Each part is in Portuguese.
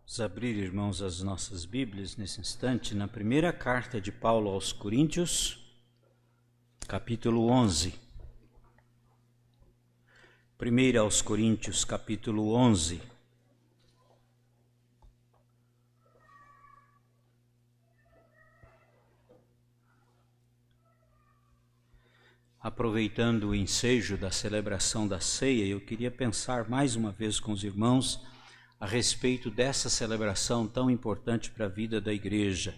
Vamos abrir, irmãos, as nossas Bíblias nesse instante, na primeira carta de Paulo aos Coríntios, capítulo 11. Primeira aos Coríntios, capítulo 11. Aproveitando o ensejo da celebração da ceia, eu queria pensar mais uma vez com os irmãos a respeito dessa celebração tão importante para a vida da igreja,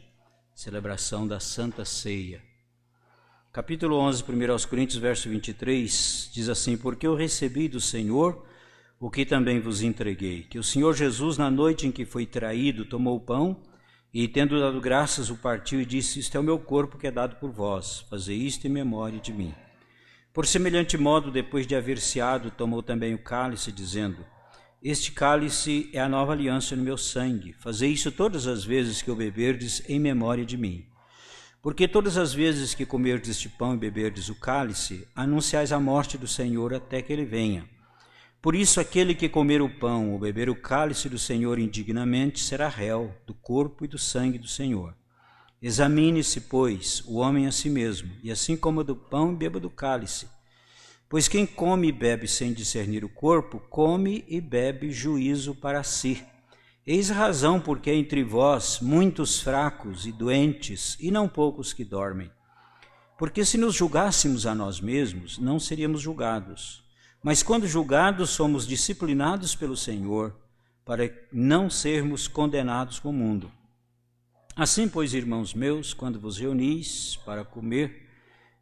celebração da Santa Ceia. Capítulo 11, 1 aos Coríntios, verso 23, diz assim: Porque eu recebi do Senhor o que também vos entreguei, que o Senhor Jesus, na noite em que foi traído, tomou o pão e, tendo dado graças, o partiu e disse: Isto é o meu corpo que é dado por vós, fazei isto em memória de mim. Por semelhante modo, depois de haver ceado, tomou também o cálice, dizendo: Este cálice é a nova aliança no meu sangue. Fazei isso todas as vezes que o beberdes em memória de mim. Porque todas as vezes que comerdes este pão e beberdes o cálice, anunciais a morte do Senhor até que ele venha. Por isso, aquele que comer o pão ou beber o cálice do Senhor indignamente será réu do corpo e do sangue do Senhor. Examine-se, pois, o homem a si mesmo, e assim coma do pão e beba do cálice. Pois quem come e bebe sem discernir o corpo, come e bebe juízo para si. Eis a razão porque há entre vós muitos fracos e doentes, e não poucos que dormem. Porque se nos julgássemos a nós mesmos, não seríamos julgados. Mas quando julgados, somos disciplinados pelo Senhor, para não sermos condenados com o mundo. Assim, pois, irmãos meus, quando vos reunis para comer,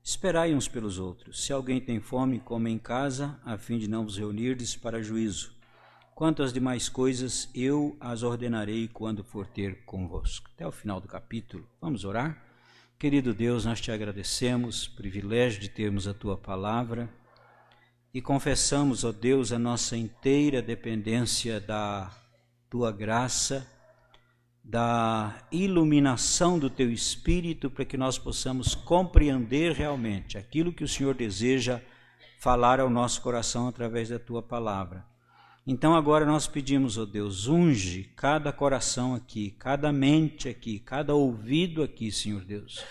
esperai uns pelos outros. Se alguém tem fome, coma em casa, a fim de não vos reunirdes para juízo. Quanto às demais coisas, eu as ordenarei quando for ter convosco. Até o final do capítulo. Vamos orar? Querido Deus, nós te agradecemos o privilégio de termos a tua palavra e confessamos, ó Deus, a nossa inteira dependência da tua graça, da iluminação do teu Espírito, para que nós possamos compreender realmente aquilo que o Senhor deseja falar ao nosso coração através da tua palavra. Então agora nós pedimos, ó Deus, unge cada coração aqui, cada mente aqui, cada ouvido aqui, Senhor Deus,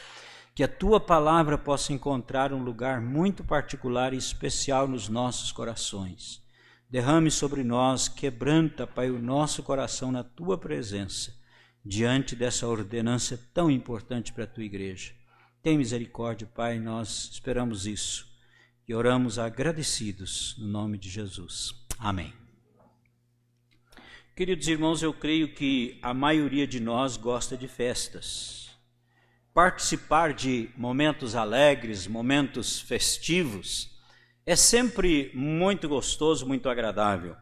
que a tua palavra possa encontrar um lugar muito particular e especial nos nossos corações. Derrame sobre nós, quebranta, Pai, o nosso coração na tua presença, diante dessa ordenança tão importante para a tua igreja. Tem misericórdia, Pai, nós esperamos isso e oramos agradecidos no nome de Jesus. Amém. Queridos irmãos, eu creio que a maioria de nós gosta de festas. Participar de momentos alegres, momentos festivos, é sempre muito gostoso, muito agradável.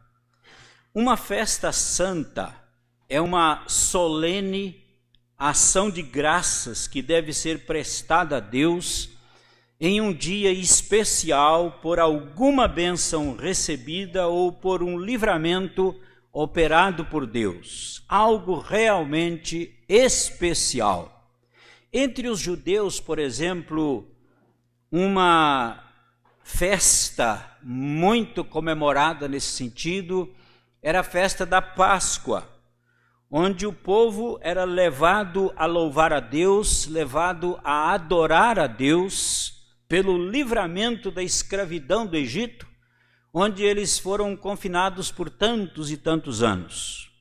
Uma festa santa é uma solene ação de graças que deve ser prestada a Deus em um dia especial por alguma bênção recebida ou por um livramento operado por Deus. Algo realmente especial. Entre os judeus, por exemplo, uma festa muito comemorada nesse sentido era a festa da Páscoa, onde o povo era levado a louvar a Deus, levado a adorar a Deus pelo livramento da escravidão do Egito, onde eles foram confinados por tantos e tantos anos.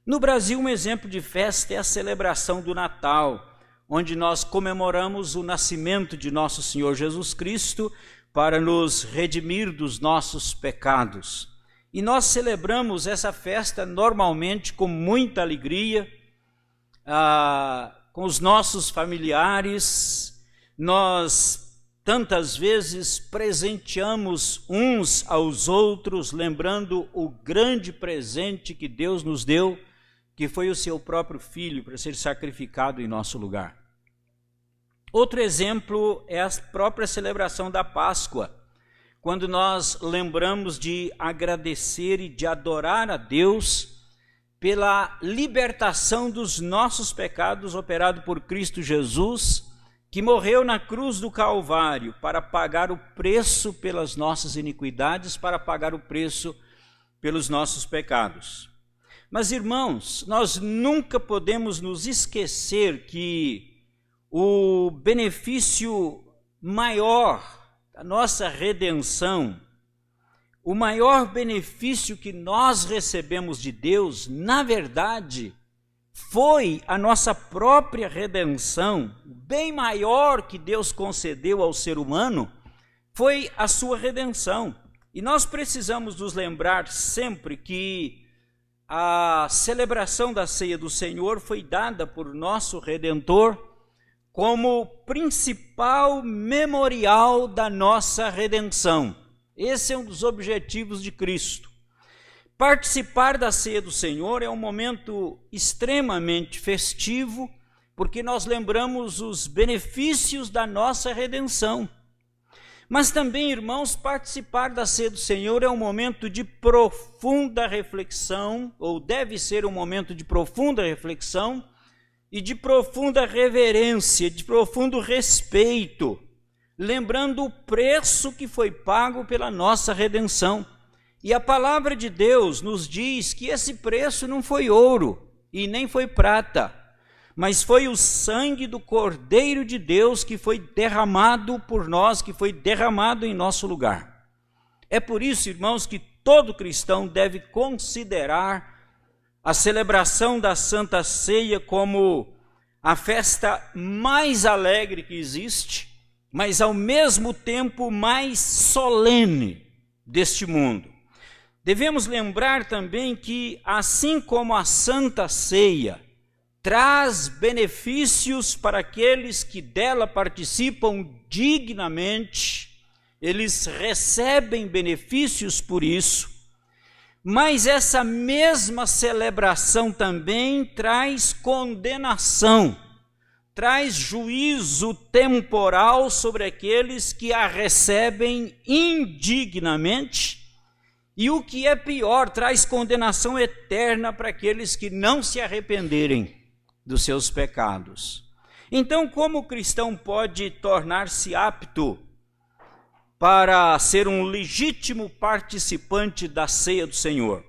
No Brasil, um exemplo de festa é a celebração do Natal, onde nós comemoramos o nascimento de nosso Senhor Jesus Cristo para nos redimir dos nossos pecados. E nós celebramos essa festa normalmente com muita alegria, com os nossos familiares. Nós tantas vezes presenteamos uns aos outros, lembrando o grande presente que Deus nos deu, que foi o seu próprio Filho para ser sacrificado em nosso lugar. Outro exemplo é a própria celebração da Páscoa, quando nós lembramos de agradecer e de adorar a Deus pela libertação dos nossos pecados operado por Cristo Jesus, que morreu na cruz do Calvário para pagar o preço pelas nossas iniquidades, para pagar o preço pelos nossos pecados. Mas, irmãos, nós nunca podemos nos esquecer que o benefício maior da nossa redenção, o maior benefício que nós recebemos de Deus, na verdade, foi a nossa própria redenção. Bem maior que Deus concedeu ao ser humano foi a sua redenção. E nós precisamos nos lembrar sempre que a celebração da ceia do Senhor foi dada por nosso Redentor como principal memorial da nossa redenção. Esse é um dos objetivos de Cristo. Participar da ceia do Senhor é um momento extremamente festivo, porque nós lembramos os benefícios da nossa redenção. Mas também, irmãos, participar da ceia do Senhor é um momento de profunda reflexão, ou deve ser um momento de profunda reflexão e de profunda reverência, de profundo respeito, lembrando o preço que foi pago pela nossa redenção. E a palavra de Deus nos diz que esse preço não foi ouro e nem foi prata, mas foi o sangue do Cordeiro de Deus que foi derramado por nós, que foi derramado em nosso lugar. É por isso, irmãos, que todo cristão deve considerar a celebração da Santa Ceia como a festa mais alegre que existe, mas ao mesmo tempo mais solene deste mundo. Devemos lembrar também que, assim como a Santa Ceia traz benefícios para aqueles que dela participam dignamente, eles recebem benefícios por isso, mas essa mesma celebração também traz condenação, traz juízo temporal sobre aqueles que a recebem indignamente, e o que é pior, traz condenação eterna para aqueles que não se arrependerem dos seus pecados. Então, como o cristão pode tornar-se apto para ser um legítimo participante da ceia do Senhor?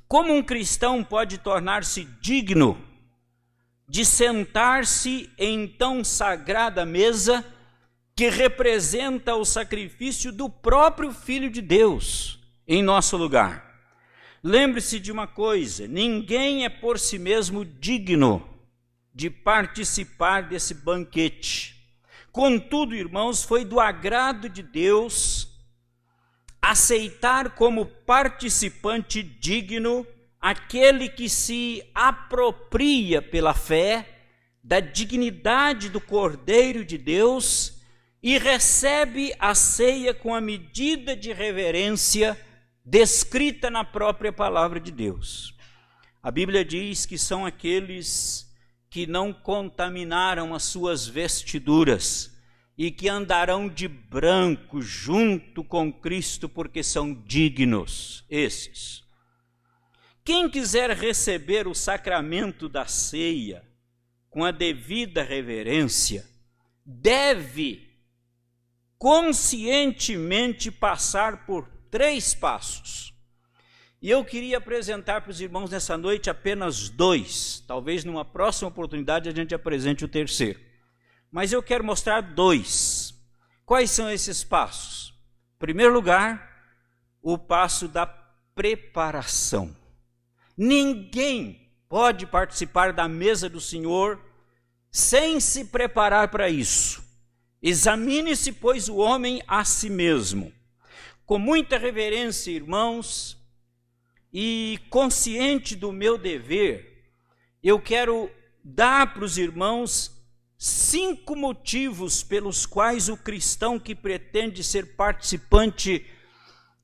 Como um cristão pode tornar-se digno de sentar-se em tão sagrada mesa que representa o sacrifício do próprio Filho de Deus em nosso lugar? Lembre-se de uma coisa: ninguém é por si mesmo digno de participar desse banquete. Contudo, irmãos, foi do agrado de Deus aceitar como participante digno aquele que se apropria pela fé da dignidade do Cordeiro de Deus e recebe a ceia com a medida de reverência descrita na própria palavra de Deus. A Bíblia diz que são aqueles que não contaminaram as suas vestiduras e que andarão de branco junto com Cristo, porque são dignos esses. Quem quiser receber o sacramento da ceia com a devida reverência, deve conscientemente passar por 3 passos. E eu queria apresentar para os irmãos nessa noite apenas 2. Talvez numa próxima oportunidade a gente apresente o 3º. Mas eu quero mostrar 2. Quais são esses passos? Em primeiro lugar, o passo da preparação. Ninguém pode participar da mesa do Senhor sem se preparar para isso. Examine-se, pois, o homem a si mesmo. Com muita reverência, irmãos, e consciente do meu dever, eu quero dar para os irmãos 5 motivos pelos quais o cristão que pretende ser participante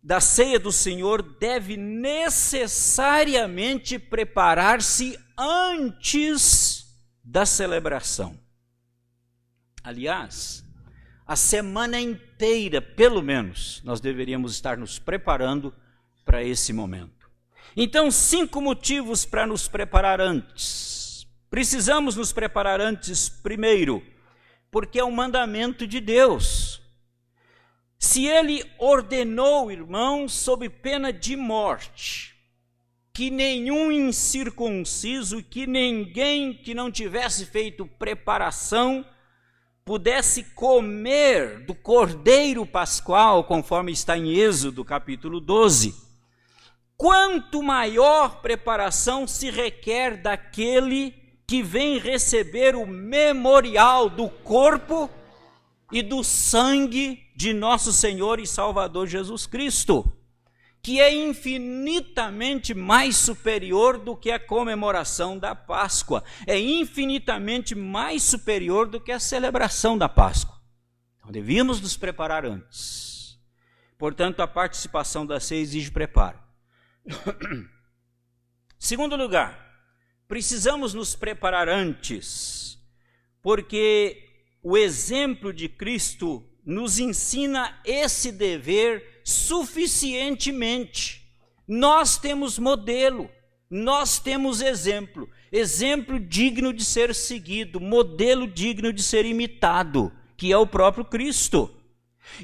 da ceia do Senhor deve necessariamente preparar-se antes da celebração. Aliás, a semana inteira, pelo menos, nós deveríamos estar nos preparando para esse momento. Então, 5 motivos para nos preparar antes. Precisamos nos preparar antes, primeiro, porque é um mandamento de Deus. Se ele ordenou, irmãos, sob pena de morte, que nenhum incircunciso, que ninguém que não tivesse feito preparação pudesse comer do cordeiro pascual, conforme está em Êxodo capítulo 12. Quanto maior preparação se requer daquele que vem receber o memorial do corpo e do sangue de nosso Senhor e Salvador Jesus Cristo, que é infinitamente mais superior do que a comemoração da Páscoa, é infinitamente mais superior do que a celebração da Páscoa. Então devíamos nos preparar antes. Portanto, a participação da ceia exige preparo. Segundo lugar, precisamos nos preparar antes, porque o exemplo de Cristo nos ensina esse dever suficientemente. Nós temos modelo, nós temos exemplo, exemplo digno de ser seguido, modelo digno de ser imitado, que é o próprio Cristo.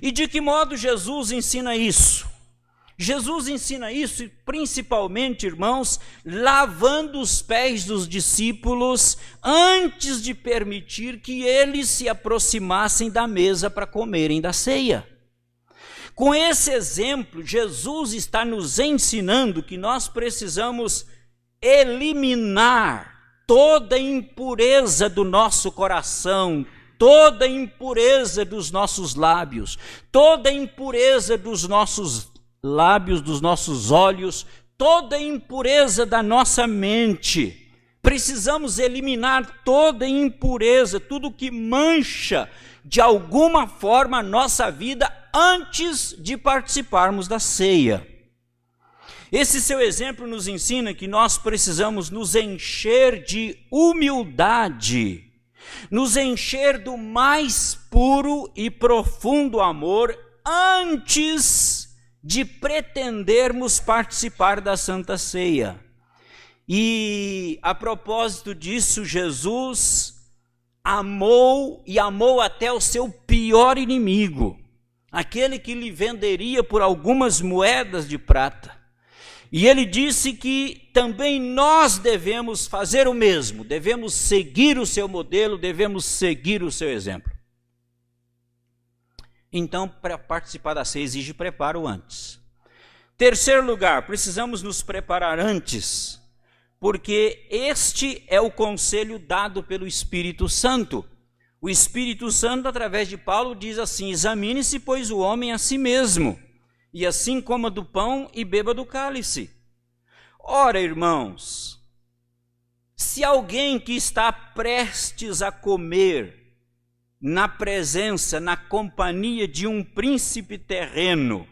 E de que modo Jesus ensina isso? Jesus ensina isso principalmente, irmãos, lavando os pés dos discípulos antes de permitir que eles se aproximassem da mesa para comerem da ceia. Com esse exemplo, Jesus está nos ensinando que nós precisamos eliminar toda impureza do nosso coração, toda impureza dos nossos lábios, toda impureza dos nossos lábios, dos nossos olhos, toda impureza da nossa mente. Precisamos eliminar toda impureza, tudo que mancha de alguma forma a nossa vida antes de participarmos da ceia. Esse seu exemplo nos ensina que nós precisamos nos encher de humildade, nos encher do mais puro e profundo amor antes de pretendermos participar da Santa Ceia. E a propósito disso, Jesus amou e amou até o seu pior inimigo, aquele que lhe venderia por algumas moedas de prata. E ele disse que também nós devemos fazer o mesmo, devemos seguir o seu modelo, devemos seguir o seu exemplo. Então, para participar da ceia exige preparo antes. Terceiro lugar, precisamos nos preparar antes, porque este é o conselho dado pelo Espírito Santo. O Espírito Santo, através de Paulo, diz assim: examine-se, pois, o homem a si mesmo, e assim coma do pão e beba do cálice. Ora, irmãos, se alguém que está prestes a comer na presença, na companhia de um príncipe terreno,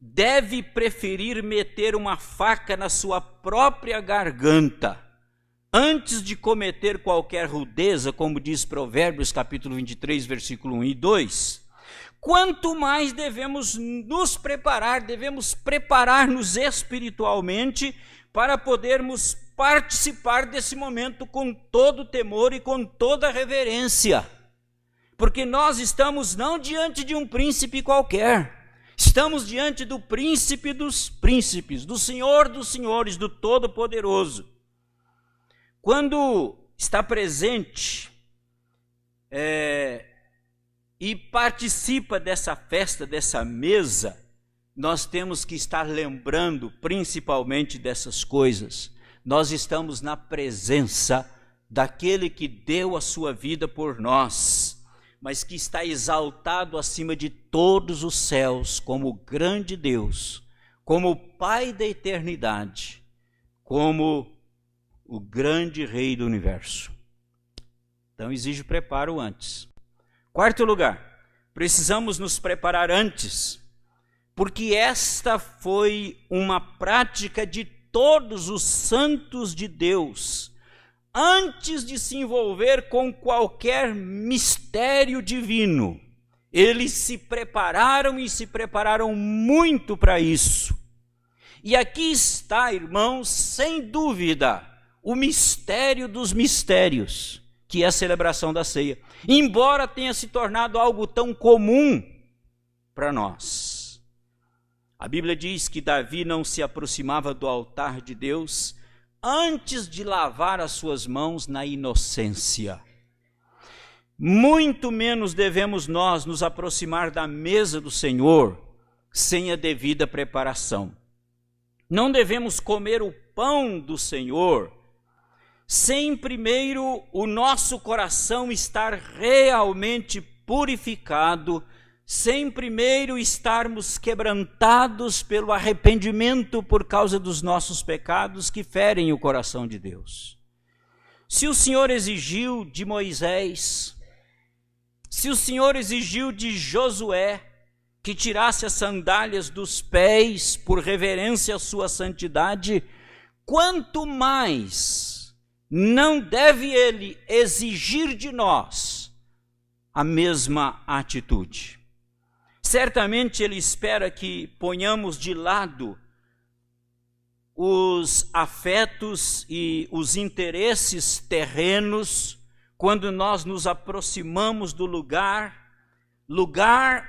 deve preferir meter uma faca na sua própria garganta, antes de cometer qualquer rudeza, como diz Provérbios capítulo 23, versículo 1 e 2, quanto mais devemos nos preparar, devemos preparar-nos espiritualmente para podermos participar desse momento com todo temor e com toda reverência. Porque nós estamos não diante de um príncipe qualquer, estamos diante do príncipe dos príncipes, do Senhor dos senhores, do Todo-Poderoso. Quando está presente e participa dessa festa, dessa mesa, nós temos que estar lembrando principalmente dessas coisas. Nós estamos na presença daquele que deu a sua vida por nós, mas que está exaltado acima de todos os céus, como grande Deus, como o Pai da eternidade, como o grande Rei do universo. Então exige preparo antes. Quarto lugar, precisamos nos preparar antes, porque esta foi uma prática de todos os santos de Deus, antes de se envolver com qualquer mistério divino. Eles se prepararam e se prepararam muito para isso. E aqui está, irmãos, sem dúvida, o mistério dos mistérios, que é a celebração da ceia, embora tenha se tornado algo tão comum para nós. A Bíblia diz que Davi não se aproximava do altar de Deus antes de lavar as suas mãos na inocência. Muito menos devemos nós nos aproximar da mesa do Senhor sem a devida preparação. Não devemos comer o pão do Senhor sem primeiro o nosso coração estar realmente purificado, sem primeiro estarmos quebrantados pelo arrependimento por causa dos nossos pecados que ferem o coração de Deus. Se o Senhor exigiu de Moisés, se o Senhor exigiu de Josué que tirasse as sandálias dos pés por reverência à sua santidade, quanto mais não deve ele exigir de nós a mesma atitude. Certamente ele espera que ponhamos de lado os afetos e os interesses terrenos quando nós nos aproximamos do lugar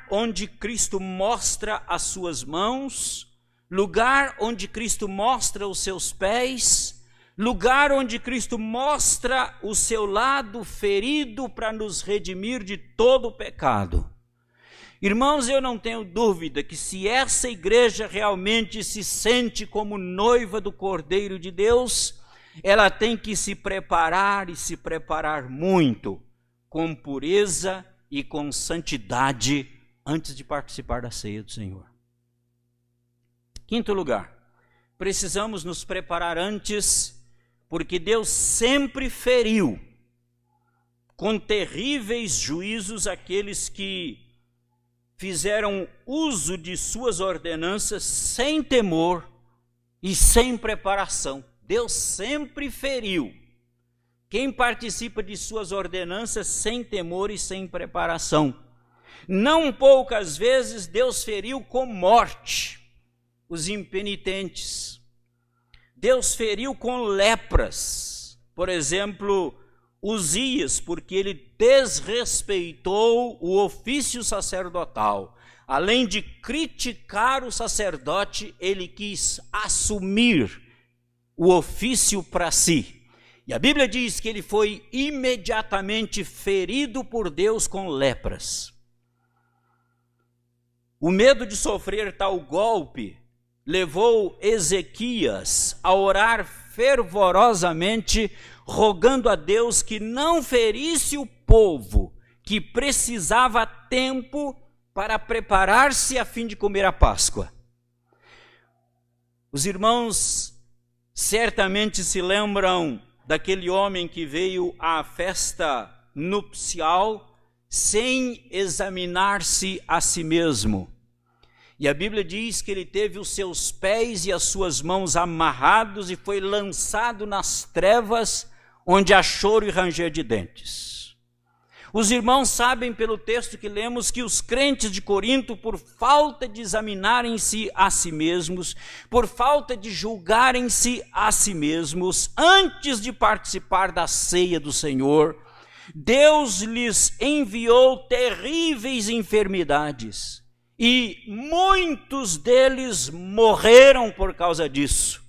onde Cristo mostra as suas mãos, lugar onde Cristo mostra os seus pés, lugar onde Cristo mostra o seu lado ferido para nos redimir de todo o pecado. Irmãos, eu não tenho dúvida que se essa igreja realmente se sente como noiva do Cordeiro de Deus, ela tem que se preparar e se preparar muito, com pureza e com santidade, antes de participar da ceia do Senhor. Quinto lugar, precisamos nos preparar antes, porque Deus sempre feriu com terríveis juízos aqueles que fizeram uso de suas ordenanças sem temor e sem preparação. Deus sempre feriu quem participa de suas ordenanças sem temor e sem preparação. Não poucas vezes Deus feriu com morte os impenitentes. Deus feriu com lepras, por exemplo, Uzias, porque ele desrespeitou o ofício sacerdotal. Além de criticar o sacerdote, ele quis assumir o ofício para si. E a Bíblia diz que ele foi imediatamente ferido por Deus com lepras. O medo de sofrer tal golpe levou Ezequias a orar fervorosamente, rogando a Deus que não ferisse o povo, que precisava tempo para preparar-se a fim de comer a Páscoa. Os irmãos certamente se lembram daquele homem que veio à festa nupcial sem examinar-se a si mesmo. E a Bíblia diz que ele teve os seus pés e as suas mãos amarrados e foi lançado nas trevas, onde há choro e ranger de dentes. Os irmãos sabem pelo texto que lemos que os crentes de Corinto, por falta de examinarem-se a si mesmos, por falta de julgarem-se a si mesmos, antes de participar da ceia do Senhor, Deus lhes enviou terríveis enfermidades. E muitos deles morreram por causa disso.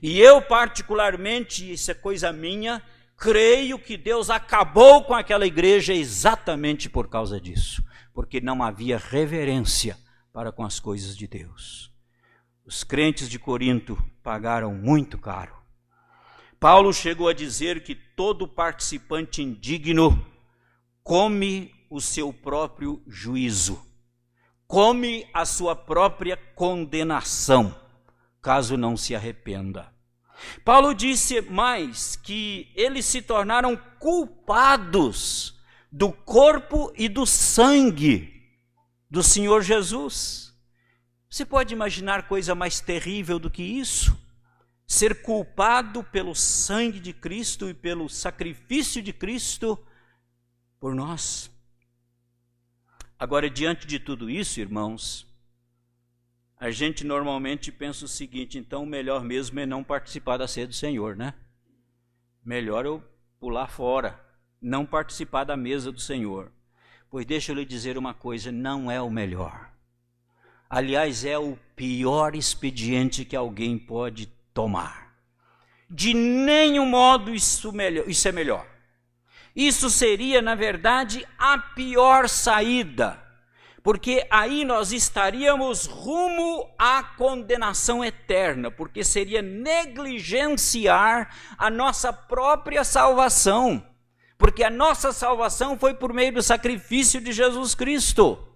E eu particularmente, isso é coisa minha, creio que Deus acabou com aquela igreja exatamente por causa disso. Porque não havia reverência para com as coisas de Deus. Os crentes de Corinto pagaram muito caro. Paulo chegou a dizer que todo participante indigno come o seu próprio juízo. Come a sua própria condenação, caso não se arrependa. Paulo disse mais que eles se tornaram culpados do corpo e do sangue do Senhor Jesus. Você pode imaginar coisa mais terrível do que isso? Ser culpado pelo sangue de Cristo e pelo sacrifício de Cristo por nós. Agora, diante de tudo isso, irmãos, a gente normalmente pensa o seguinte: então o melhor mesmo é não participar da ceia do Senhor, né? Melhor eu pular fora, não participar da mesa do Senhor. Pois deixa eu lhe dizer uma coisa, não é o melhor. Aliás, é o pior expediente que alguém pode tomar. De nenhum modo isso é melhor. Isso seria, na verdade, a pior saída, porque aí nós estaríamos rumo à condenação eterna, porque seria negligenciar a nossa própria salvação, porque a nossa salvação foi por meio do sacrifício de Jesus Cristo.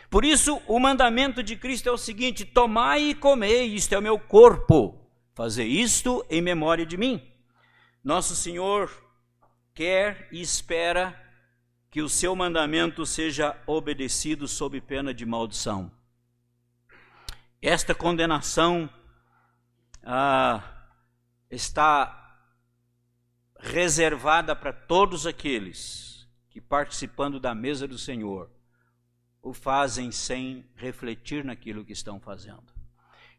Por isso, o mandamento de Cristo é o seguinte: tomai e comei, isto é o meu corpo, fazer isto em memória de mim. Nosso Senhor quer e espera que o seu mandamento seja obedecido sob pena de maldição. Esta condenação está reservada para todos aqueles que, participando da mesa do Senhor, o fazem sem refletir naquilo que estão fazendo.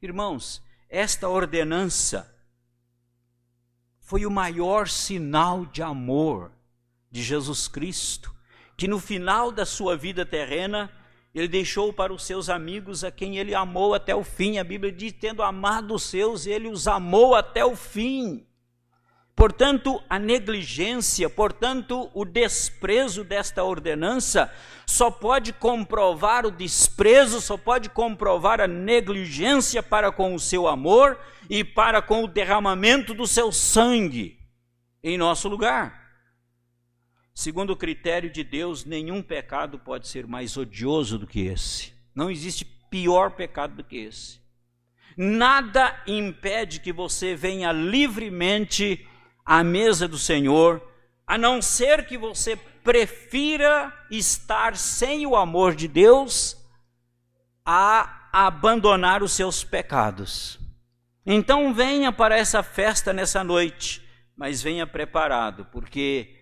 Irmãos, esta ordenança foi o maior sinal de amor de Jesus Cristo, que no final da sua vida terrena, ele deixou para os seus amigos a quem ele amou até o fim. A Bíblia diz, tendo amado os seus, ele os amou até o fim. Portanto, a negligência, portanto, o desprezo desta ordenança só pode comprovar o desprezo, só pode comprovar a negligência para com o seu amor e para com o derramamento do seu sangue em nosso lugar. Segundo o critério de Deus, nenhum pecado pode ser mais odioso do que esse. Não existe pior pecado do que esse. Nada impede que você venha livremente à mesa do Senhor, a não ser que você prefira estar sem o amor de Deus a abandonar os seus pecados. Então venha para essa festa nessa noite, mas venha preparado, porque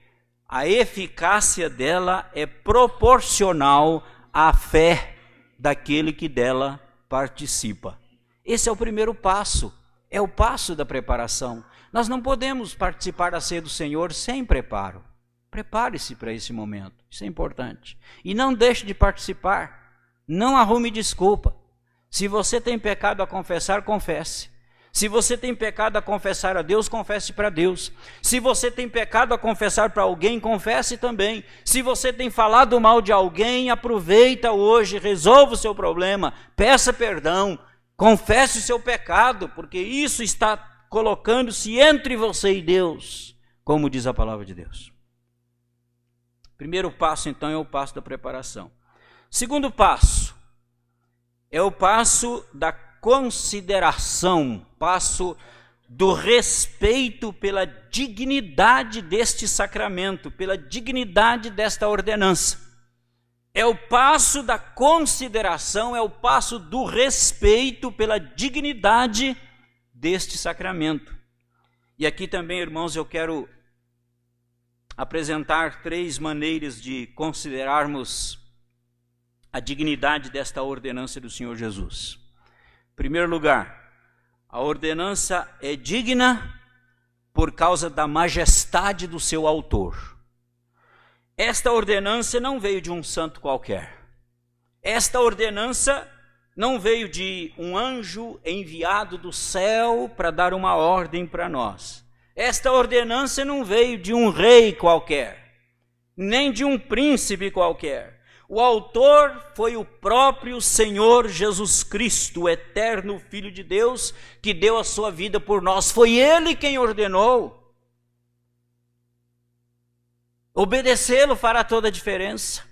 a eficácia dela é proporcional à fé daquele que dela participa. Esse é o primeiro passo, é o passo da preparação. Nós não podemos participar da ceia do Senhor sem preparo. Prepare-se para esse momento, isso é importante. E não deixe de participar, não arrume desculpa. Se você tem pecado a confessar, confesse. Se você tem pecado a confessar a Deus, confesse para Deus. Se você tem pecado a confessar para alguém, confesse também. Se você tem falado mal de alguém, aproveita hoje, resolva o seu problema, peça perdão, confesse o seu pecado, porque isso está colocando-se entre você e Deus, como diz a palavra de Deus. Primeiro passo, então, é o passo da preparação. Segundo passo, é o passo da consideração, passo do respeito pela dignidade deste sacramento, pela dignidade desta ordenança. É o passo da consideração, é o passo do respeito pela dignidade deste sacramento. E aqui também, irmãos, eu quero apresentar 3 maneiras de considerarmos a dignidade desta ordenança do Senhor Jesus. Em primeiro lugar, a ordenança é digna por causa da majestade do seu autor. Esta ordenança não veio de um santo qualquer. Esta ordenança não veio de um anjo enviado do céu para dar uma ordem para nós. Esta ordenança não veio de um rei qualquer, nem de um príncipe qualquer. O autor foi o próprio Senhor Jesus Cristo, o eterno Filho de Deus, que deu a sua vida por nós. Foi Ele quem ordenou. Obedecê-lo fará toda a diferença.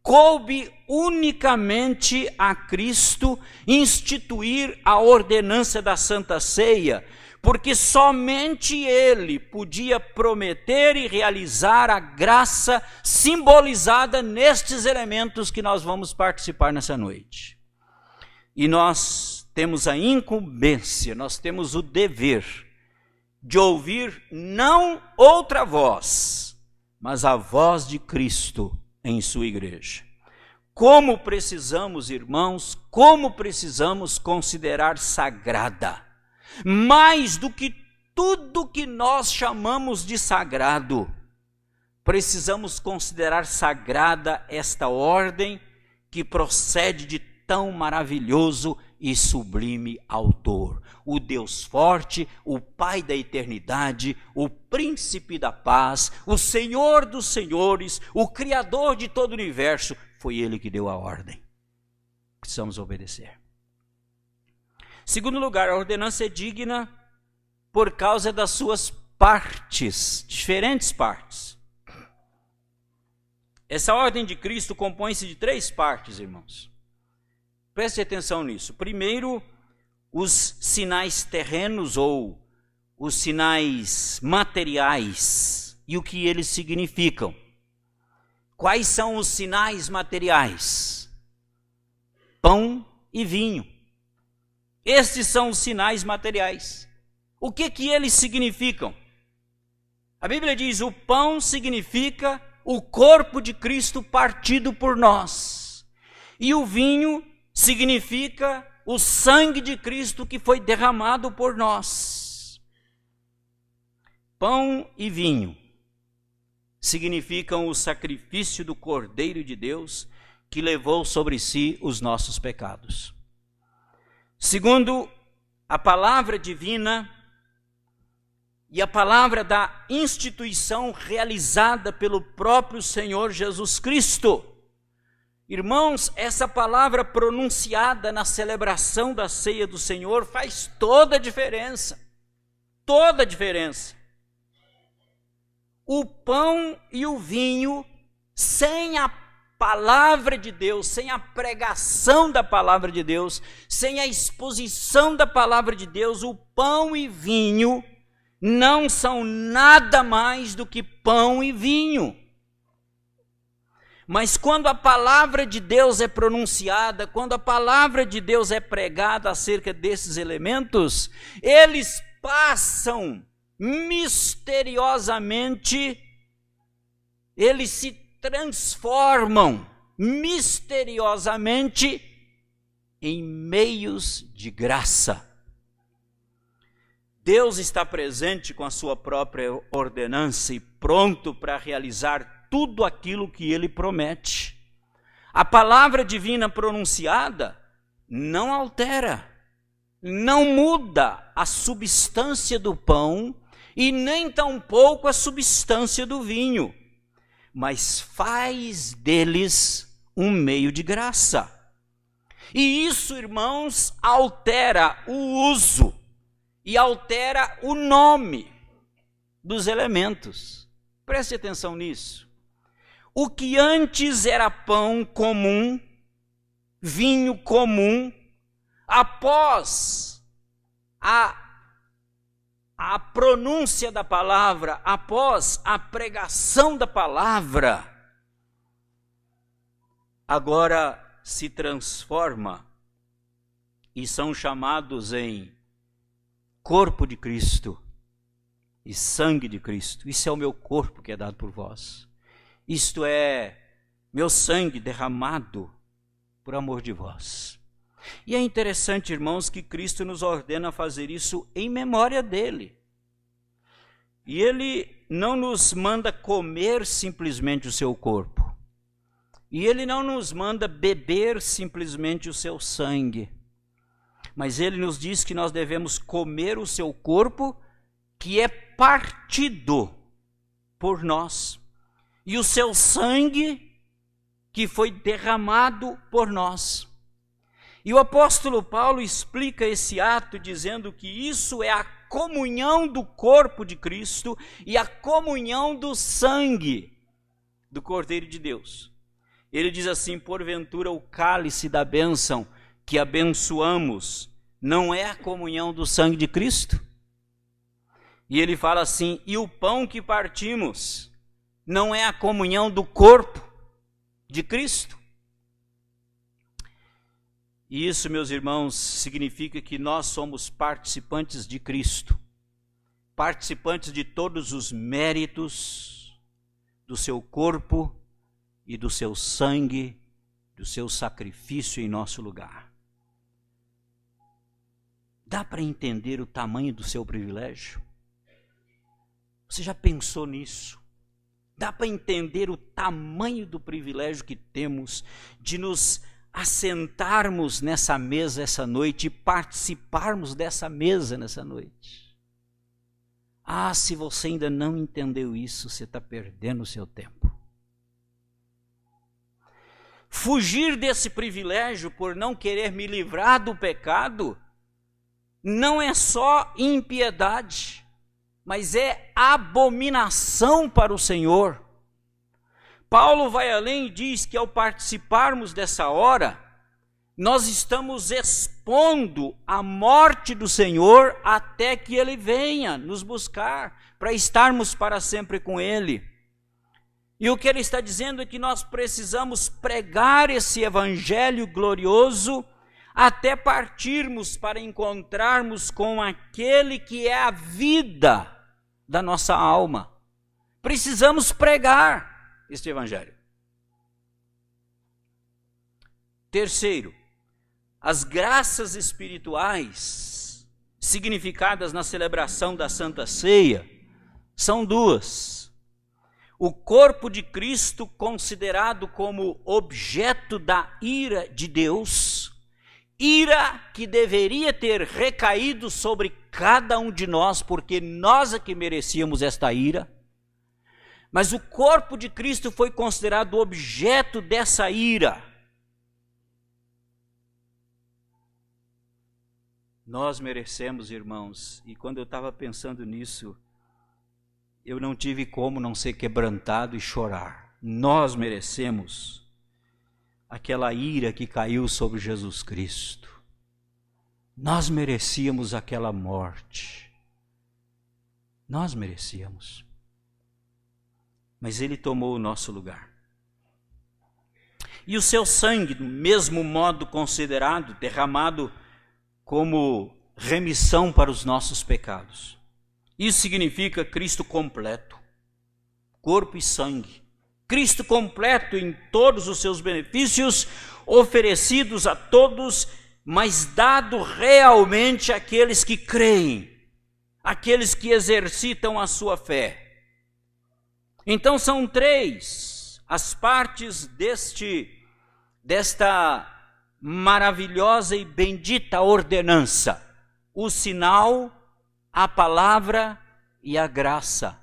Coube unicamente a Cristo instituir a ordenança da Santa Ceia, porque somente Ele podia prometer e realizar a graça simbolizada nestes elementos que nós vamos participar nessa noite. E nós temos a incumbência, nós temos o dever de ouvir não outra voz, mas a voz de Cristo em sua igreja. Como precisamos, irmãos, como precisamos considerar sagrada, mais do que tudo que nós chamamos de sagrado, precisamos considerar sagrada esta ordem que procede de tão maravilhoso e sublime autor. O Deus forte, o Pai da eternidade, o Príncipe da paz, o Senhor dos senhores, o Criador de todo o universo, foi Ele que deu a ordem. Precisamos obedecer. Segundo lugar, a ordenança é digna por causa das suas partes, diferentes partes. Essa ordem de Cristo compõe-se de 3 partes, irmãos. Preste atenção nisso. Primeiro, os sinais terrenos ou os sinais materiais e o que eles significam. Quais são os sinais materiais? Pão e vinho. Estes são os sinais materiais. O que eles significam? A Bíblia diz: o pão significa o corpo de Cristo partido por nós. E o vinho significa o sangue de Cristo que foi derramado por nós. Pão e vinho significam o sacrifício do Cordeiro de Deus que levou sobre si os nossos pecados. Segundo, a palavra divina e a palavra da instituição realizada pelo próprio Senhor Jesus Cristo. Irmãos, essa palavra pronunciada na celebração da ceia do Senhor faz toda a diferença. Toda a diferença. O pão e o vinho, sem a palavra de Deus, sem a pregação da palavra de Deus, sem a exposição da palavra de Deus, o pão e vinho não são nada mais do que pão e vinho. Mas quando a palavra de Deus é pronunciada, quando a palavra de Deus é pregada acerca desses elementos, eles passam misteriosamente, eles se transformam misteriosamente em meios de graça. Deus está presente com a sua própria ordenança e pronto para realizar tudo aquilo que Ele promete. A palavra divina pronunciada não altera, não muda a substância do pão e nem tampouco a substância do vinho, mas faz deles um meio de graça. E isso, irmãos, altera o uso e altera o nome dos elementos. Preste atenção nisso. O que antes era pão comum, vinho comum, após a pronúncia da palavra, após a pregação da palavra, agora se transforma e são chamados em corpo de Cristo e sangue de Cristo. Isso é o meu corpo que é dado por vós. Isto é meu sangue derramado por amor de vós. E é interessante, irmãos, que Cristo nos ordena fazer isso em memória dele. E ele não nos manda comer simplesmente o seu corpo. E ele não nos manda beber simplesmente o seu sangue. Mas ele nos diz que nós devemos comer o seu corpo, que é partido por nós, e o seu sangue, que foi derramado por nós. E o apóstolo Paulo explica esse ato dizendo que isso é a comunhão do corpo de Cristo e a comunhão do sangue do Cordeiro de Deus. Ele diz assim: porventura o cálice da bênção que abençoamos não é a comunhão do sangue de Cristo? E ele fala assim: e o pão que partimos não é a comunhão do corpo de Cristo? E isso, meus irmãos, significa que nós somos participantes de Cristo, participantes de todos os méritos do seu corpo e do seu sangue, do seu sacrifício em nosso lugar. Dá para entender o tamanho do seu privilégio? Você já pensou nisso? Dá para entender o tamanho do privilégio que temos de nos assentarmos nessa mesa essa noite e participarmos dessa mesa nessa noite. Ah, se você ainda não entendeu isso, você está perdendo o seu tempo. Fugir desse privilégio por não querer me livrar do pecado não é só impiedade, mas é abominação para o Senhor. Paulo vai além e diz que ao participarmos dessa hora, nós estamos expondo a morte do Senhor até que Ele venha nos buscar, para estarmos para sempre com Ele. E o que ele está dizendo é que nós precisamos pregar esse evangelho glorioso até partirmos para encontrarmos com aquele que é a vida da nossa alma. Precisamos pregar este evangelho. Terceiro, as graças espirituais significadas na celebração da Santa Ceia são duas. O corpo de Cristo, considerado como objeto da ira de Deus, ira que deveria ter recaído sobre cada um de nós, porque nós é que merecíamos esta ira. Mas o corpo de Cristo foi considerado objeto dessa ira. Nós merecemos, irmãos, e quando eu estava pensando nisso, eu não tive como não ser quebrantado e chorar. Nós merecemos aquela ira que caiu sobre Jesus Cristo. Nós merecíamos aquela morte. Nós merecíamos. Mas Ele tomou o nosso lugar. E o seu sangue, do mesmo modo considerado, derramado como remissão para os nossos pecados. Isso significa Cristo completo, corpo e sangue. Cristo completo em todos os seus benefícios, oferecidos a todos, mas dado realmente àqueles que creem, àqueles que exercitam a sua fé. Então são três as partes desta maravilhosa e bendita ordenança: o sinal, a palavra e a graça.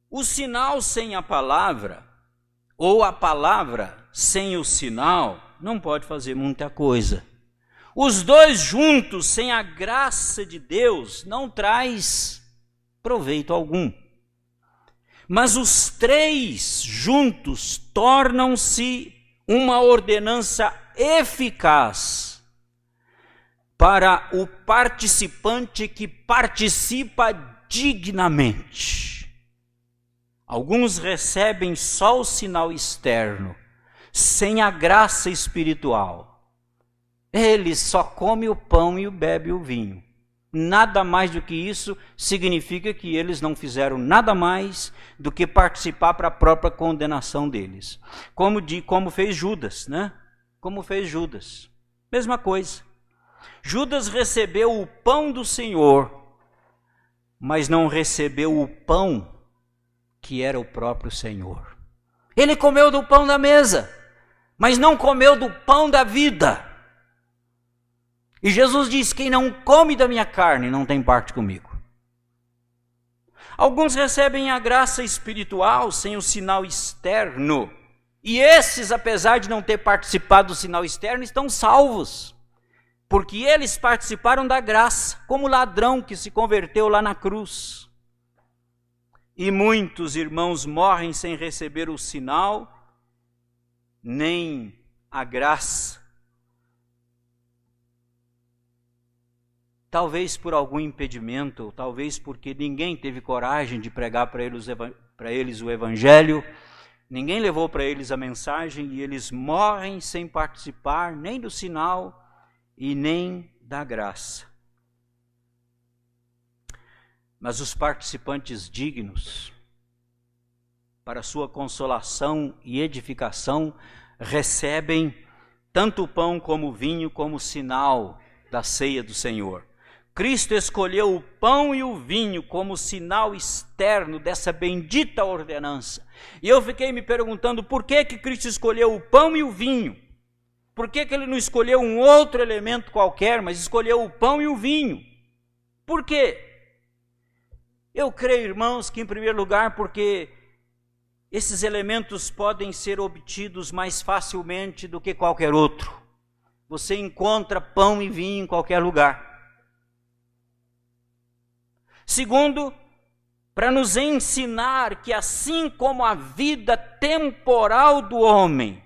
O sinal sem a palavra, ou a palavra sem o sinal, não pode fazer muita coisa. Os dois juntos, sem a graça de Deus, não traz proveito algum. Mas os três juntos tornam-se uma ordenança eficaz para o participante que participa dignamente. Alguns recebem só o sinal externo, sem a graça espiritual. Ele só come o pão e bebe o vinho. Nada mais do que isso significa que eles não fizeram nada mais do que participar para a própria condenação deles. Como fez Judas, né? Como fez Judas. Mesma coisa. Judas recebeu o pão do Senhor, mas não recebeu o pão que era o próprio Senhor. Ele comeu do pão da mesa, mas não comeu do pão da vida. E Jesus diz: quem não come da minha carne não tem parte comigo. Alguns recebem a graça espiritual sem o sinal externo. E esses, apesar de não ter participado do sinal externo, estão salvos. Porque eles participaram da graça, como o ladrão que se converteu lá na cruz. E muitos irmãos morrem sem receber o sinal, nem a graça. Talvez por algum impedimento, ou talvez porque ninguém teve coragem de pregar para eles o evangelho, ninguém levou para eles a mensagem e eles morrem sem participar nem do sinal e nem da graça. Mas os participantes dignos, para sua consolação e edificação, recebem tanto o pão como o vinho como sinal da ceia do Senhor. Cristo escolheu o pão e o vinho como sinal externo dessa bendita ordenança. E eu fiquei me perguntando por que Cristo escolheu o pão e o vinho. Por que ele não escolheu um outro elemento qualquer, mas escolheu o pão e o vinho? Por quê? Eu creio, irmãos, que em primeiro lugar porque esses elementos podem ser obtidos mais facilmente do que qualquer outro. Você encontra pão e vinho em qualquer lugar. Segundo, para nos ensinar que assim como a vida temporal do homem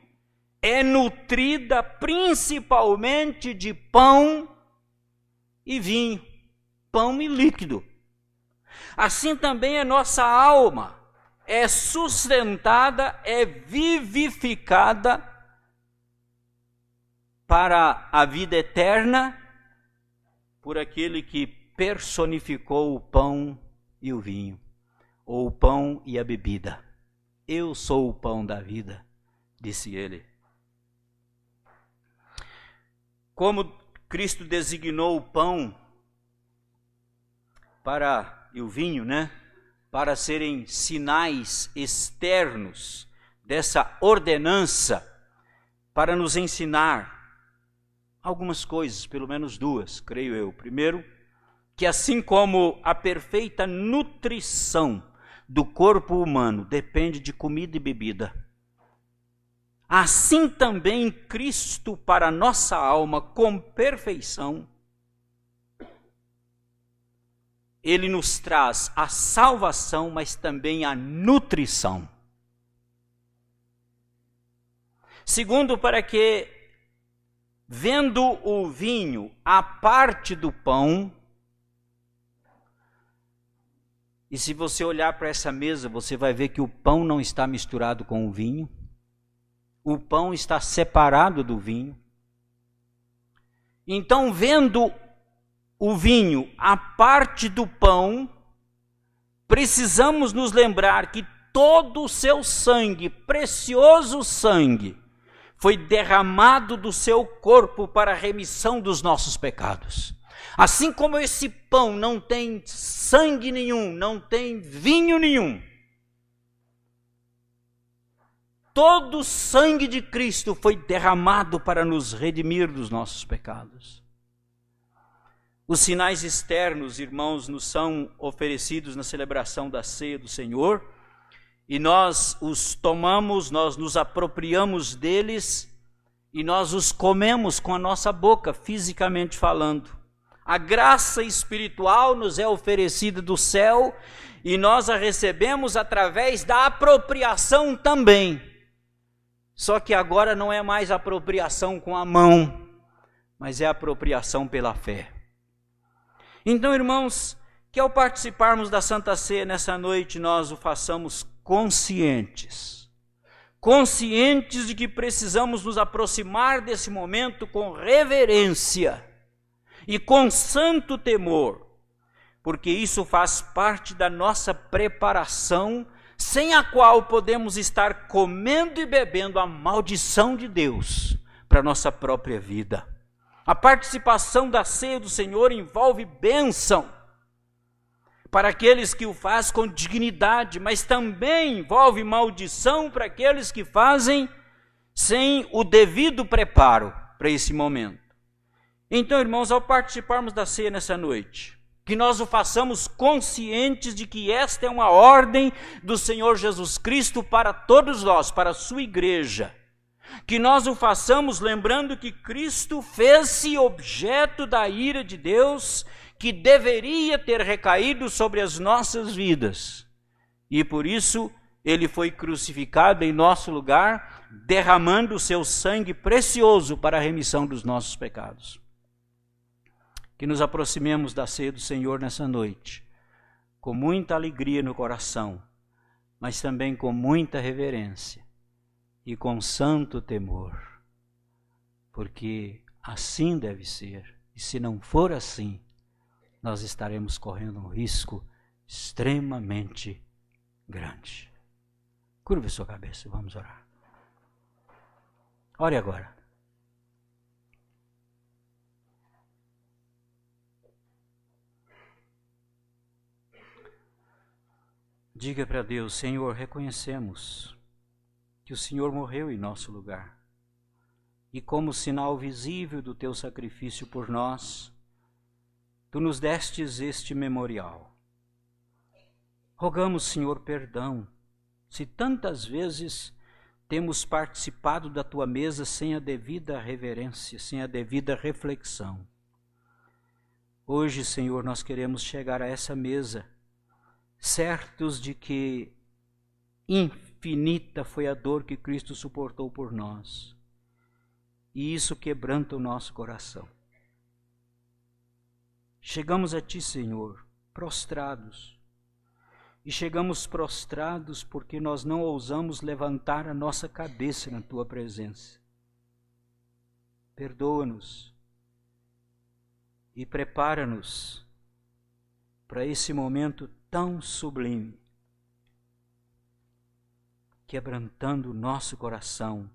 é nutrida principalmente de pão e vinho, pão e líquido, assim também a nossa alma é sustentada, é vivificada para a vida eterna por aquele que personificou o pão e o vinho, ou o pão e a bebida. Eu sou o pão da vida, disse ele. Como Cristo designou o pão e o vinho, para serem sinais externos dessa ordenança, para nos ensinar algumas coisas, pelo menos duas, creio eu. Primeiro, que assim como a perfeita nutrição do corpo humano depende de comida e bebida, assim também Cristo para a nossa alma com perfeição, Ele nos traz a salvação, mas também a nutrição. Segundo, para que, vendo o vinho à parte do pão, e se você olhar para essa mesa, você vai ver que o pão não está misturado com o vinho, o pão está separado do vinho. Então, vendo o vinho à parte do pão, precisamos nos lembrar que todo o seu sangue, precioso sangue, foi derramado do seu corpo para a remissão dos nossos pecados. Assim como esse pão não tem sangue nenhum, não tem vinho nenhum, todo o sangue de Cristo foi derramado para nos redimir dos nossos pecados. Os sinais externos, irmãos, nos são oferecidos na celebração da ceia do Senhor, e nós os tomamos, nós nos apropriamos deles, e nós os comemos com a nossa boca, fisicamente falando. A graça espiritual nos é oferecida do céu, e nós a recebemos através da apropriação também. Só que agora não é mais apropriação com a mão, mas é apropriação pela fé. Então, irmãos, que ao participarmos da Santa Ceia nessa noite, nós o façamos conscientes de que precisamos nos aproximar desse momento com reverência e com santo temor, porque isso faz parte da nossa preparação, sem a qual podemos estar comendo e bebendo a maldição de Deus para a nossa própria vida. A participação da ceia do Senhor envolve bênção para aqueles que o fazem com dignidade, mas também envolve maldição para aqueles que fazem sem o devido preparo para esse momento. Então, irmãos, ao participarmos da ceia nessa noite, que nós o façamos conscientes de que esta é uma ordem do Senhor Jesus Cristo para todos nós, para a sua igreja. Que nós o façamos lembrando que Cristo fez-se objeto da ira de Deus, que deveria ter recaído sobre as nossas vidas. E por isso ele foi crucificado em nosso lugar, derramando o seu sangue precioso para a remissão dos nossos pecados. Que nos aproximemos da ceia do Senhor nessa noite, com muita alegria no coração, mas também com muita reverência e com santo temor, porque assim deve ser, e se não for assim, nós estaremos correndo um risco extremamente grande. Curve sua cabeça, vamos orar. Ore agora. Diga para Deus: Senhor, reconhecemos que o Senhor morreu em nosso lugar. E como sinal visível do teu sacrifício por nós, tu nos destes este memorial. Rogamos, Senhor, perdão, se tantas vezes temos participado da tua mesa sem a devida reverência, sem a devida reflexão. Hoje, Senhor, nós queremos chegar a essa mesa, certos de que infinita foi a dor que Cristo suportou por nós. E isso quebranta o nosso coração. Chegamos a Ti, Senhor, prostrados. E chegamos prostrados porque nós não ousamos levantar a nossa cabeça na Tua presença. Perdoa-nos e prepara-nos para esse momento tão sublime, quebrantando o nosso coração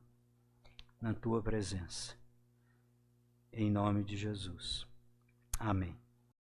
na Tua presença. Em nome de Jesus. Amém.